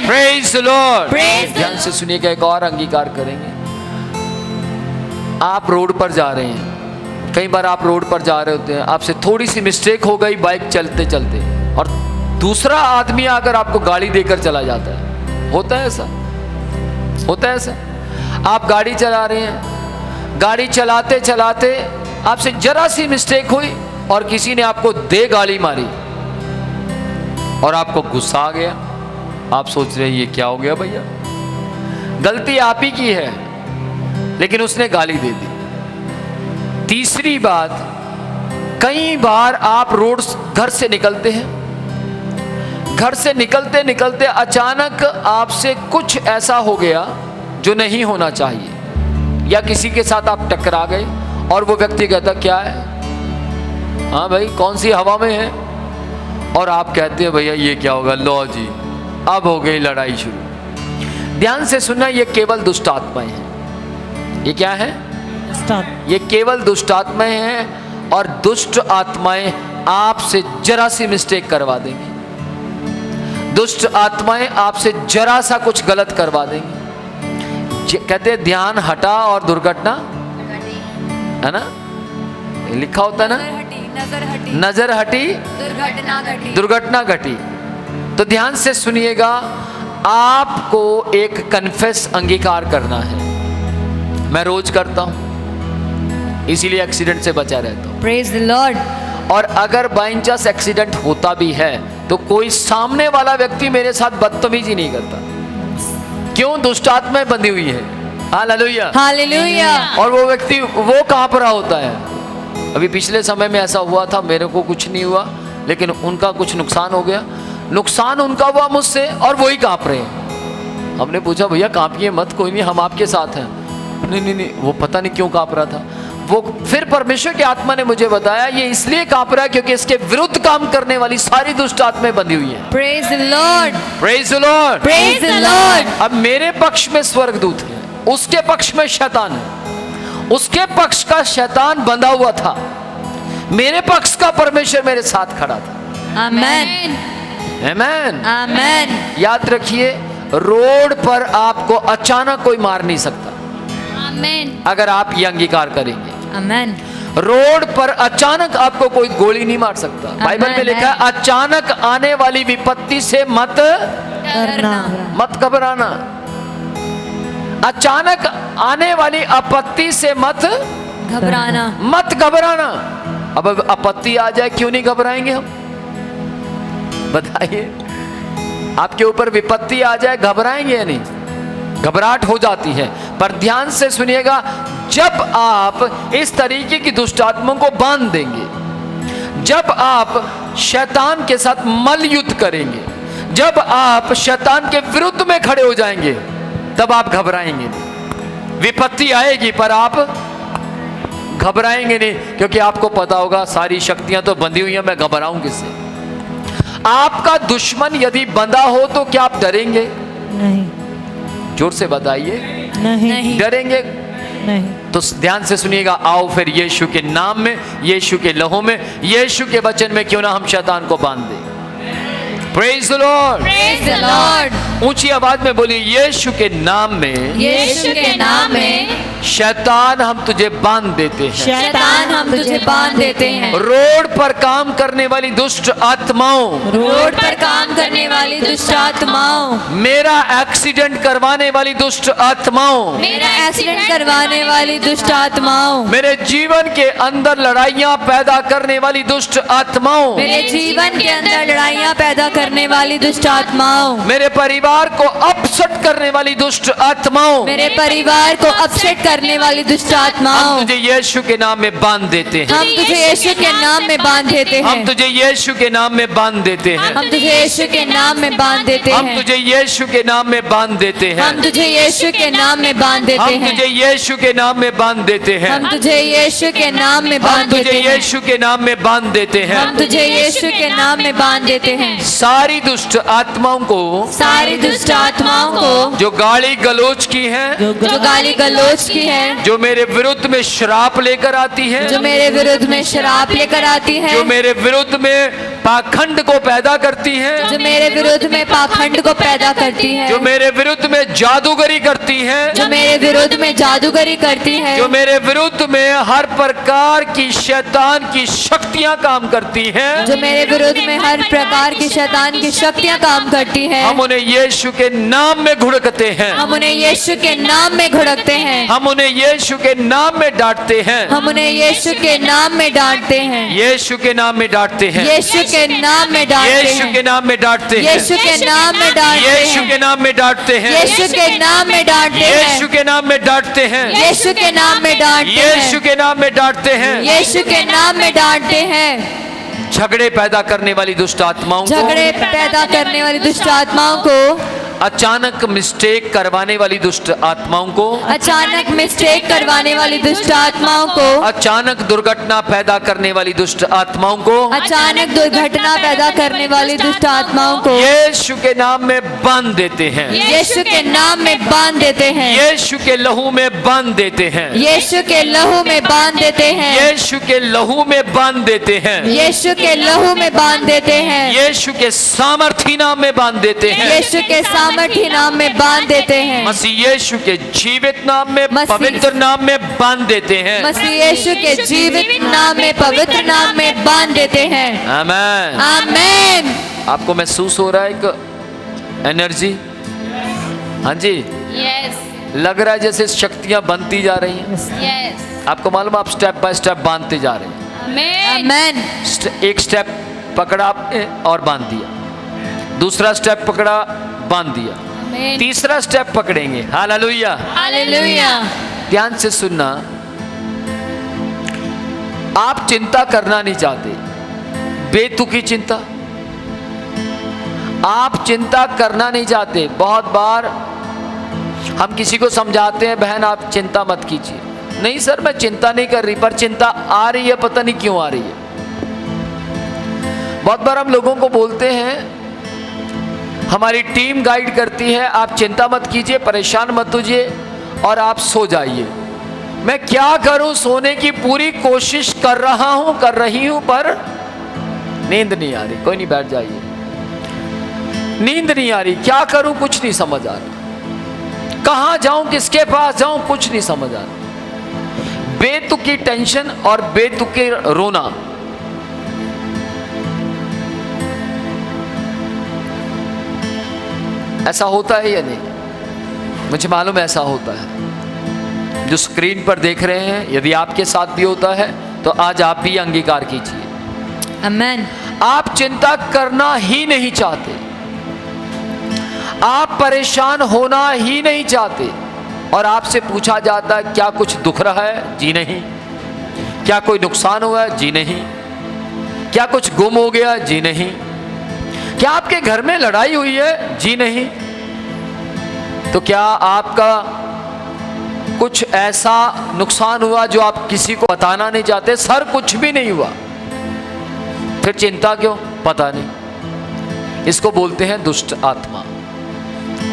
Praise the Lord. Praise the ध्यान से सुनिएगा, एक और अंगीकार करेंगे। आप रोड पर जा रहे हैं, कई बार आप रोड पर जा रहे होते हैं, आपसे थोड़ी सी मिस्टेक हो गई बाइक चलते चलते, और दूसरा आदमी आकर आपको गाड़ी देकर चला जाता है। होता है ऐसा, होता है ऐसा। आप गाड़ी चला रहे हैं, गाड़ी चलाते चलाते आपसे जरा सी मिस्टेक हुई और किसी ने आपको दे गाली मारी और आपको गुस्सा आ गया। आप सोच रहे हैं ये क्या हो गया भैया, गलती आप ही की है, लेकिन उसने गाली दे दी। तीसरी बात, कई बार आप रोड घर से निकलते हैं, घर से निकलते निकलते अचानक आपसे कुछ ऐसा हो गया जो नहीं होना चाहिए, या किसी के साथ आप टकरा गए और वो व्यक्ति कहता क्या है, हाँ भाई कौन सी हवा में है, और आप कहते हैं भैया ये क्या होगा, लो जी अब हो गई लड़ाई शुरू। ध्यान से सुनना, ये केवल दुष्ट आत्माएं हैं। ये क्या है? ये केवल दुष्ट आत्माएं हैं, और दुष्ट आत्माएं आपसे जरा सी मिस्टेक करवा देंगी। दुष्ट आत्माएं आपसे जरा सा कुछ गलत करवा देंगी। कहते हैं ध्यान हटा और दुर्घटना, है ना, लिखा होता है ना, नजर हटी दुर्घटना घटी। तो ध्यान से सुनिएगा, आपको एक कन्फेस अंगीकार करना है। मैं रोज करता हूं, इसीलिए एक्सीडेंट से बचा रहता हूं। Praise the Lord. और अगर बाई चांस एक्सीडेंट होता भी है तो कोई सामने वाला व्यक्ति मेरे साथ बदतमीजी नहीं करता। क्यों? दुष्ट आत्माएं बंधी हुई है। Hallelujah, hallelujah. और वो व्यक्ति वो कांप रहा होता है। अभी पिछले समय में ऐसा हुआ था, मेरे को कुछ नहीं हुआ, लेकिन उनका कुछ नुकसान हो गया। नुकसान उनका हुआ मुझसे, और वही कांप रहे हैं। हमने पूछा भैया कांपिए मत, कोई नहीं, हम आपके साथ हैं। नहीं, वो पता नहीं क्यों कांप रहा था। वो फिर परमेश्वर की आत्मा ने मुझे बताया ये इसलिए कांप रहा है क्योंकि इसके विरुद्ध काम करने वाली सारी दुष्ट आत्माएं बंधी हुई हैं। Praise the Lord. Praise the Lord. Praise the Lord. अब मेरे पक्ष में स्वर्गदूत है, उसके पक्ष में शैतान है। उसके पक्ष का शैतान बंधा हुआ था, मेरे पक्ष का परमेश्वर मेरे साथ खड़ा था। Amen. आमेन, Amen. याद रखिए, रोड पर आपको अचानक कोई मार नहीं सकता Amen. अगर आप ये अंगीकार करेंगे। Amen. रोड पर अचानक आपको कोई गोली नहीं मार सकता। बाइबल में लिखा है अचानक आने वाली विपत्ति से मत घबराना। अचानक आने वाली आपत्ति से मत घबराना। अब आपत्ति आ जाए क्यों नहीं घबराएंगे हम? बताइए, आपके ऊपर विपत्ति आ जाए घबराएंगे या नहीं? घबराहट हो जाती है। पर ध्यान से सुनिएगा, जब आप इस तरीके की दुष्ट आत्माओं को बांध देंगे, जब आप शैतान के साथ मल युद्ध करेंगे, जब आप शैतान के विरुद्ध में खड़े हो जाएंगे, तब आप घबराएंगे नहीं। विपत्ति आएगी पर आप घबराएंगे नहीं, क्योंकि आपको पता होगा सारी शक्तियां तो बंधी हुई हैं, मैं घबराऊं किससे? आपका दुश्मन यदि बंधा हो तो क्या आप डरेंगे? नहीं। जोर से बताइए, नहीं। डरेंगे नहीं। तो ध्यान से सुनिएगा, आओ फिर यीशु के नाम में, यीशु के लहू में, यीशु के वचन में क्यों ना हम शैतान को बांध दें। Praise the Lord. Praise the Lord. ऊंची आवाज में बोलिए, यीशु के नाम में, यीशु के नाम में शैतान हम तुझे बांध देते हैं। शैतान हम तुझे बांध देते हैं। रोड पर काम करने वाली दुष्ट आत्माओं, रोड पर काम करने वाली दुष्ट आत्माओं, मेरा एक्सीडेंट करवाने वाली दुष्ट आत्माओं, मेरा एक्सीडेंट करवाने वाली दुष्ट आत्माओं, मेरे जीवन के अंदर लड़ाइयां पैदा करने वाली दुष्ट आत्माओं, मेरे जीवन के अंदर लड़ाइयाँ पैदा करने वाली दुष्ट आत्माओं, मेरे परिवार को अपसेट करने वाली दुष्ट आत्माओं, मेरे परिवार को अपसेट करने वाली दुष्ट आत्माओं, तुझे यीशु के नाम में बांध देते हैं। हम तुझे यीशु के नाम में बांध देते हम हैं। तुझे यीशु के नाम में बांध देते हैं। हम तुझे यीशु के नाम में बांध देते हम हैं। तुझे यीशु के नाम में बांध देते हैं। हम तुझे यीशु के नाम में बांध देते हम हैं। तुझे यीशु के नाम में बांध देते हैं। हम तुझे यीशु के नाम में हम बांध तुझे देते हैं। यीशु के नाम में बांध देते हैं। हम तुझे यीशु के नाम में बांध देते हैं। सारी दुष्ट आत्माओं को, सारी दुष्ट आत्माओं को जो गाली गलोच की हैं, जो गाली गलोच की है, जो मेरे विरुद्ध में श्राप लेकर आती है, जो मेरे विरुद्ध में शराब लेकर आती है, जो मेरे विरुद्ध में पाखंड को पैदा करती है, जो मेरे विरुद्ध में पाखंड को पैदा करती है, जो मेरे विरुद्ध में जादूगरी करती है, जो मेरे विरुद्ध में जादूगरी करती है, जो मेरे विरुद्ध में हर प्रकार की शैतान की शक्तियां काम करती हैं, जो मेरे विरुद्ध में हर प्रकार की शैतान की शक्तियां काम करती हैं, हम उन्हें यीशु के नाम में घुड़कते हैं, हम उन्हें यीशु के नाम में घुड़कते हैं, हम उन्हें यीशु के नाम में डांटते हैं, हम उन्हें यीशु के नाम में डांटते हैं, यीशु के नाम में डांटते हैं, यीशु के नाम में डांटते यीशु हैं, के नाम में डांटते हैं, यीशु के नाम में डांटते यीशु हैं, के नाम में डांटते हैं, यीशु के नाम में डांटते यीशु हैं, के नाम में डांटते हैं, यीशु के नाम में डांटते यीशु हैं, के नाम में डांटते हैं। यीशु के नाम में डांटते हैं। झगड़े पैदा करने वाली दुष्ट आत्माओं झगड़े को, पैदा करने वाली दुष्ट आत्माओं को, अचानक मिस्टेक करवाने वाली दुष्ट आत्माओं को, अचानक मिस्टेक करवाने वाली दुष्ट आत्माओं को, अचानक दुर्घटना पैदा करने वाली दुष्ट आत्माओं को अचानक दुर्घटना पैदा करने वाली दुष्ट आत्माओं को यीशु के नाम में बांध देते हैं, यीशु के नाम में बांध देते हैं, यीशु के लहू में बांध देते हैं, यीशु के लहू में बांध देते हैं, यीशु के लहू में बांध देते हैं, यीशु के लहू में बांध देते हैं, यीशु के सामर्थी नाम में बांध देते हैं, यीशु के सामर्थी नाम में बांध देते हैं, मसीह यीशु के जीवित नाम में, मसीह- पवित्र नाम में बांध देते हैं। मसीह यीशु के जीवित नाम में, पवित्र नाम में बांध देते हैं। आमीन। आमीन। आपको महसूस हो रहा है एक एनर्जी? हाँ जी, यस लग रहा है जैसे शक्तियां बनती जा रही हैं। यस आपको मालूम है, आप स्टेप बाय स्टेप बांधते जा रहे हैं। आमीन। एक स्टेप पकड़ा आपने और बांध दिया, दूसरा स्टेप पकड़ा, बांध दिया, तीसरा स्टेप पकड़ेंगे। हालेलुया। हालेलुया। ध्यान से सुनना, आप चिंता करना नहीं चाहते, बेतुकी चिंता, आप चिंता करना नहीं चाहते। बहुत बार हम किसी को समझाते हैं, बहन आप चिंता मत कीजिए। नहीं सर, मैं चिंता नहीं कर रही, पर चिंता आ रही है, पता नहीं क्यों आ रही है। बहुत बार हम लोगों को बोलते हैं, हमारी टीम गाइड करती है, आप चिंता मत कीजिए, परेशान मत होइए और आप सो जाइए। मैं क्या करूं, सोने की पूरी कोशिश कर रहा हूं, कर रही हूं, पर नींद नहीं आ रही। कोई नहीं, बैठ जाइए, नींद नहीं आ रही, क्या करूं, कुछ नहीं समझ आ रहा, कहां जाऊं, किसके पास जाऊं, कुछ नहीं समझ आ रहा। बेतुकी टेंशन और बेतुकी रोना। ऐसा होता है या नहीं? मुझे मालूम है ऐसा होता है। जो स्क्रीन पर देख रहे हैं, यदि आपके साथ भी होता है तो आज आप भी अंगीकार कीजिए। आमीन। आप चिंता करना ही नहीं चाहते, आप परेशान होना ही नहीं चाहते, और आपसे पूछा जाता है क्या कुछ दुख रहा है? जी नहीं। क्या कोई नुकसान हुआ है? जी नहीं। क्या कुछ गुम हो गया? जी नहीं। क्या आपके घर में लड़ाई हुई है? जी नहीं। तो क्या आपका कुछ ऐसा नुकसान हुआ जो आप किसी को बताना नहीं चाहते? सर कुछ भी नहीं हुआ। फिर चिंता क्यों? पता नहीं। इसको बोलते हैं दुष्ट आत्मा।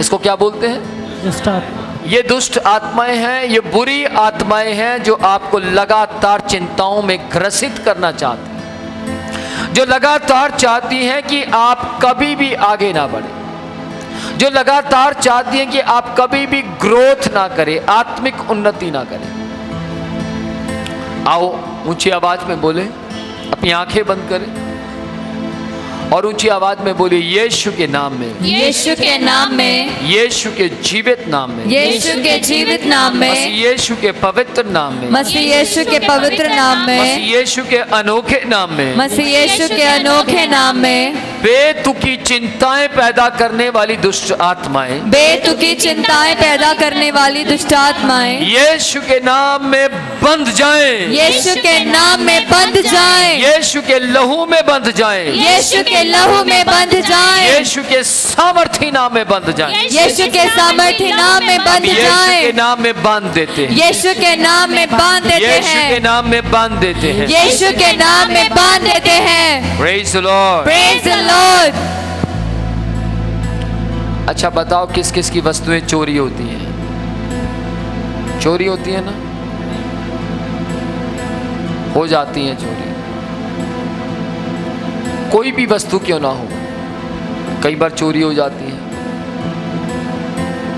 इसको क्या बोलते हैं? दुष्ट आत्मा। ये दुष्ट आत्माएं हैं, ये बुरी आत्माएं हैं जो आपको लगातार चिंताओं में ग्रसित करना चाहती हैं, जो लगातार चाहती हैं कि आप कभी भी आगे ना बढ़े, जो लगातार चाहती हैं कि आप कभी भी ग्रोथ ना करें, आत्मिक उन्नति ना करें। आओ ऊंची आवाज में बोले, अपनी आंखें बंद करें और ऊंची आवाज में बोले, यीशु के नाम में, यीशु के नाम में, यीशु के जीवित नाम में, यीशु के जीवित नाम मसीह में, यीशु के पवित्र नाम में, मसीह यीशु के पवित्र नाम मसीह में, यीशु के अनोखे नाम में, मसीह यीशु के अनोखे नाम में, बेतुकी चिंताएं पैदा करने वाली दुष्ट आत्माएं बेतुकी चिंताएं पैदा करने वाली दुष्ट आत्माएं यीशु के नाम में बंध जाएं, यीशु के नाम में बंध जाएं, यीशु के लहू में बंध जाएं, यीशु के लहू में बंध जाएं, यीशु के सामर्थी नाम में बंध जाएं, यीशु के सामर्थी नाम में बंध यीशु के जाएं, नाम में बांध देते हैं, यीशु के नाम में बांध देते यीशु के हैं, नाम में बांध देते हैं। यीशु के नाम में बांध देते हैं। Praise the Lord. Praise the Lord. अच्छा बताओ, किस किस की वस्तुएं चोरी होती हैं? चोरी होती है ना, हो जाती है चोरी, कोई भी वस्तु क्यों ना हो, कई बार चोरी हो जाती है।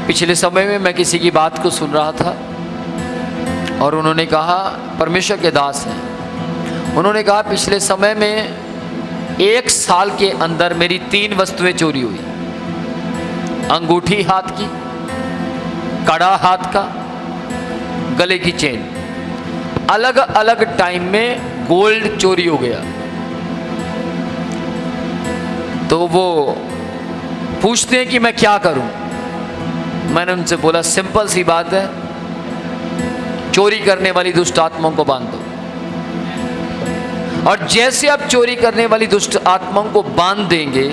पिछले समय में मैं किसी की बात को सुन रहा था और उन्होंने कहा, परमेश्वर के दास हैं, उन्होंने कहा पिछले समय में 1 साल के अंदर मेरी 3 वस्तुएं चोरी हुई। अंगूठी हाथ की, कड़ा हाथ का, गले की चेन, अलग अलग टाइम में गोल्ड चोरी हो गया। तो वो पूछते हैं कि मैं क्या करूं। मैंने उनसे बोला सिंपल सी बात है, चोरी करने वाली दुष्ट आत्माओं को बांध दो। और जैसे आप चोरी करने वाली दुष्ट आत्माओं को बांध देंगे,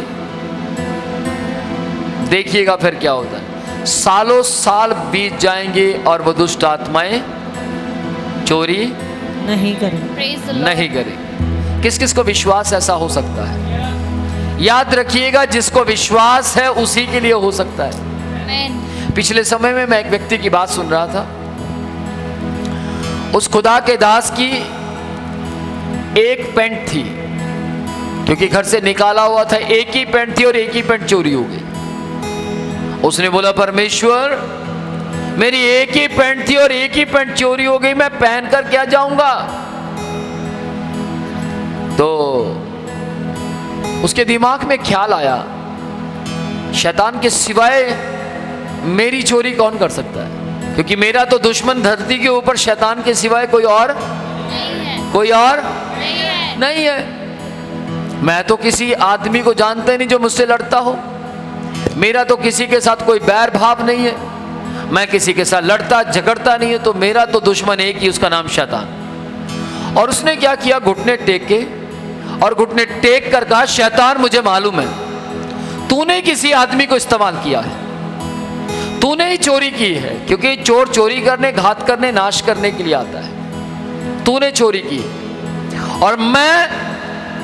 देखिएगा फिर क्या होता है। सालों साल बीत जाएंगे और वो दुष्ट आत्माएं चोरी नहीं करें। Praise the Lord. नहीं करें। किस किस को विश्वास ऐसा हो सकता है? याद रखिएगा, जिसको विश्वास है उसी के लिए हो सकता है। Amen. पिछले समय में मैं एक व्यक्ति की बात सुन रहा था। उस खुदा के दास की एक पैंट थी, क्योंकि घर से निकाला हुआ था, एक ही पैंट थी और एक ही पैंट चोरी हो गई। उसने बोला, परमेश्वर मेरी एक ही पैंट थी और एक ही पैंट चोरी हो गई, मैं पहन कर क्या जाऊंगा? तो उसके दिमाग में ख्याल आया, शैतान के सिवाय मेरी चोरी कौन कर सकता है? क्योंकि मेरा तो दुश्मन धरती के ऊपर शैतान के सिवाय कोई और नहीं है। मैं तो किसी आदमी को जानता ही नहीं जो मुझसे लड़ता हो। मेरा तो किसी के साथ कोई बैर भाव नहीं है। मैं किसी के साथ लड़ता झगड़ता नहीं है। तो मेरा तो दुश्मन एक ही, उसका नाम शैतान। और उसने क्या किया, घुटने टेक के और घुटने टेक कर कहा, शैतान मुझे मालूम है तूने किसी आदमी को इस्तेमाल किया है, तूने ही चोरी की है, क्योंकि चोर चोरी करने, घात करने, नाश करने के लिए आता है। तूने चोरी की और मैं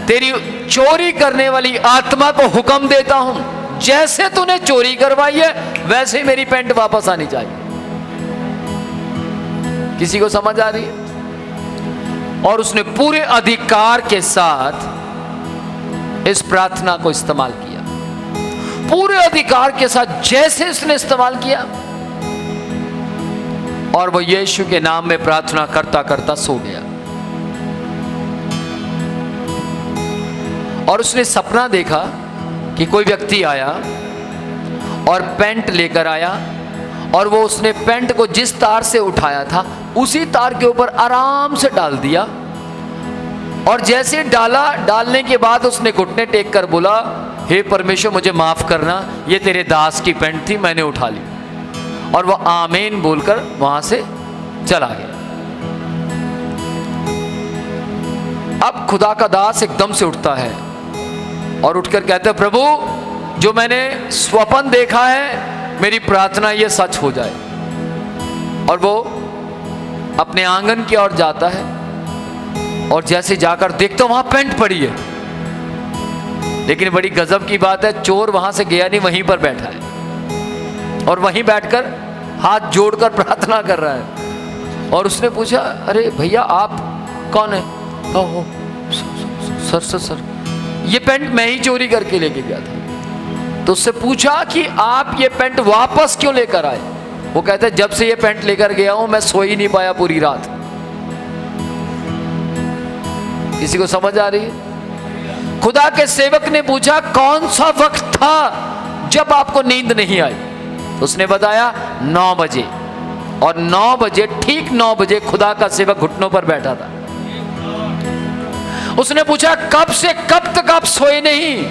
तेरी चोरी करने वाली आत्मा को हुक्म देता हूं, जैसे तूने चोरी करवाई है वैसे ही मेरी पैंट वापस आनी चाहिए। किसी को समझ आ रही है? और उसने पूरे अधिकार के साथ इस प्रार्थना को इस्तेमाल किया। पूरे अधिकार के साथ जैसे उसने इस्तेमाल किया, और वो यीशु के नाम में प्रार्थना करता करता सो गया। और उसने सपना देखा कि कोई व्यक्ति आया और पैंट लेकर आया, और वो उसने पैंट को जिस तार से उठाया था उसी तार के ऊपर आराम से डाल दिया। और जैसे डाला, डालने के बाद उसने घुटने टेक कर बोला, हे परमेश्वर मुझे माफ करना, ये तेरे दास की पैंट थी, मैंने उठा ली। और वो आमीन बोलकर वहां से चला गया। अब खुदा का दास एकदम से उठता है और उठकर कहता है, प्रभु जो मैंने स्वप्न देखा है, मेरी प्रार्थना ये सच हो जाए। और वो अपने आंगन की ओर जाता है और जैसे जाकर देखता वहां पैंट पड़ी है। लेकिन बड़ी गजब की बात है, चोर वहां से गया नहीं, वहीं पर बैठा है और वहीं बैठकर हाथ जोड़कर प्रार्थना कर रहा है। और उसने पूछा, अरे भैया आप कौन है? ओहो सर ये पैंट मैं ही चोरी करके लेके गया था। तो उससे पूछा कि आप ये पैंट वापस क्यों लेकर आए? वो कहता है, जब से ये पैंट लेकर गया हूं मैं सो ही नहीं पाया पूरी रात। किसी को समझ आ रही है? खुदा के सेवक ने पूछा, कौन सा वक्त था जब आपको नींद नहीं आई? तो उसने बताया 9 बजे। और 9 बजे, ठीक 9 बजे खुदा का सेवक घुटनों पर बैठा था। उसने पूछा, कब से कब तक आप सोए नहीं?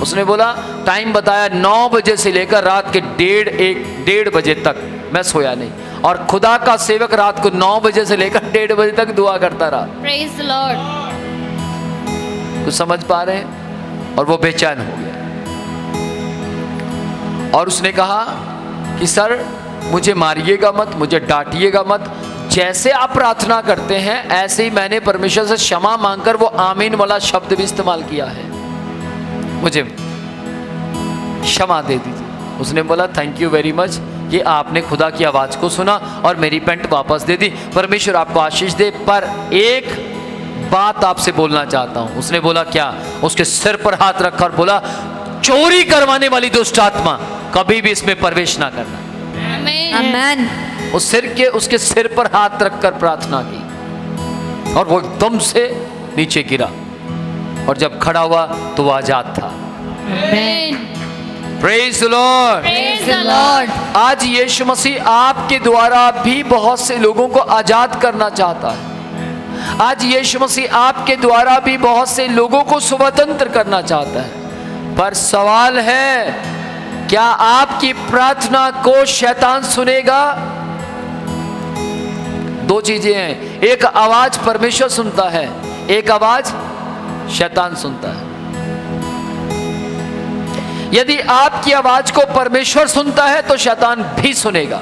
उसने बोला, टाइम बताया 9 बजे से लेकर रात के 1:30 बजे तक मैं सोया नहीं। और खुदा का सेवक रात को 9 बजे से लेकर 1:30 बजे तक दुआ करता रहा। Praise the Lord. कुछ समझ पा रहे हैं? और वो बेचैन हो गया और उसने कहा कि सर मुझे मारिएगा मत, मुझे डांटिएगा मत, जैसे आप प्रार्थना करते हैं ऐसे ही मैंने परमेश्वर से क्षमा मांगकर वो आमीन वाला शब्द भी इस्तेमाल किया है, मुझे क्षमा दे दीजिए। उसने बोला, थैंक यू वेरी मच कि आपने खुदा की आवाज़ को सुना और मेरी पैंट वापस दे दी। परमेश्वर आपको आशीष दे। पर एक बात आपसे बोलना चाहता हूं। उसने बोला क्या? उसके सिर पर हाथ रखा और बोला, चोरी करवाने वाली दुष्ट आत्मा कभी भी इसमें प्रवेश ना करना। आमेन। उसके सिर पर हाथ रखकर प्रार्थना की और वो एकदम से नीचे गिरा और जब खड़ा हुआ तो वो आजाद था। Praise the Lord. Praise the Lord. आज यीशु मसीह आपके द्वारा भी बहुत से लोगों को आजाद करना चाहता है। आज यीशु मसीह आपके द्वारा भी बहुत से लोगों को स्वतंत्र करना चाहता है। पर सवाल है, क्या आपकी प्रार्थना को शैतान सुनेगा? दो चीजें हैं, एक आवाज परमेश्वर सुनता है, एक आवाज शैतान सुनता है। यदि आपकी आवाज को परमेश्वर सुनता है तो शैतान भी सुनेगा,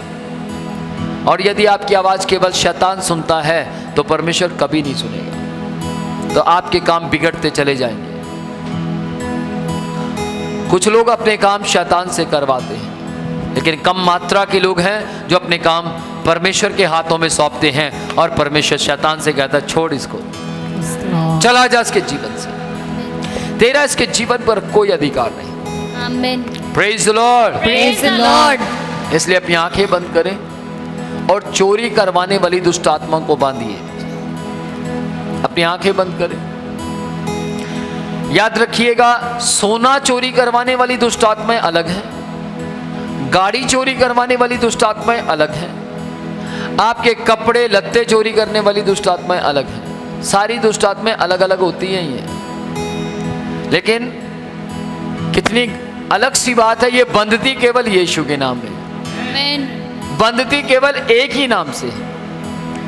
और यदि आपकी आवाज केवल शैतान सुनता है तो परमेश्वर कभी नहीं सुनेगा। तो आपके काम बिगड़ते चले जाएंगे। कुछ लोग अपने काम शैतान से करवाते हैं, लेकिन कम मात्रा के लोग हैं जो अपने काम परमेश्वर के हाथों में सौंपते हैं और परमेश्वर शैतान से कहता है, छोड़ इसको, चला जा इसके जीवन से, तेरा इसके जीवन पर कोई अधिकार नहीं। Amen. Praise the Lord. Praise the Lord. इसलिए अपनी आंखें बंद करें और चोरी करवाने वाली दुष्ट आत्मा को बांधिए। अपनी आंखें बंद करें। याद रखिएगा, सोना चोरी करवाने वाली दुष्ट आत्माएं अलग हैं, गाड़ी चोरी करवाने वाली दुष्ट आत्माएं अलग हैं, आपके कपड़े लत्ते चोरी करने वाली दुष्ट आत्माएं अलग हैं। सारी दुष्ट आत्माएं अलग अलग होती हैं ये, लेकिन कितनी अलग सी बात है, ये बंधती केवल यीशु के नाम में, आमेन। बंधती केवल एक ही नाम से।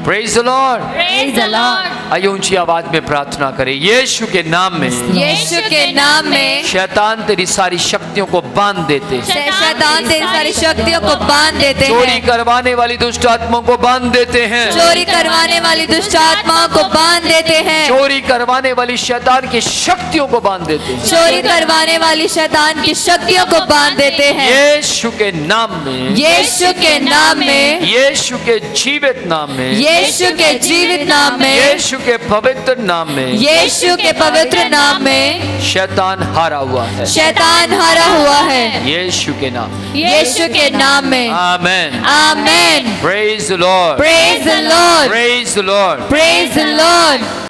Praise the Lord. Praise the Lord. आइए ऊंची आवाज में प्रार्थना करें। यीशु के नाम में, यीशु के नाम में शैतान तेरी सारी शक्तियों को बांध देते हैं, शैतान तेरी सारी शक्तियों को बांध देते चोरी हैं, करवाने वाली दुष्ट आत्माओं को बांध देते हैं, चोरी करवाने वाली दुष्ट आत्माओं को बांध देते हैं, चोरी करवाने वाली शैतान की शक्तियों को बांध देते हैं, चोरी करवाने वाली शैतान की शक्तियों को बांध देते हैं। यीशु के नाम में, यीशु के नाम में, यीशु के जीवित नाम में, यीशु के जीवित नाम में, यीशु के पवित्र नाम में, यीशु के पवित्र नाम में शैतान हारा हुआ है। शैतान हारा हुआ है। यीशु के नाम में, यीशु के नाम में। Amen. Amen. Praise the Lord. Praise the Lord. Praise the Lord. Praise the Lord.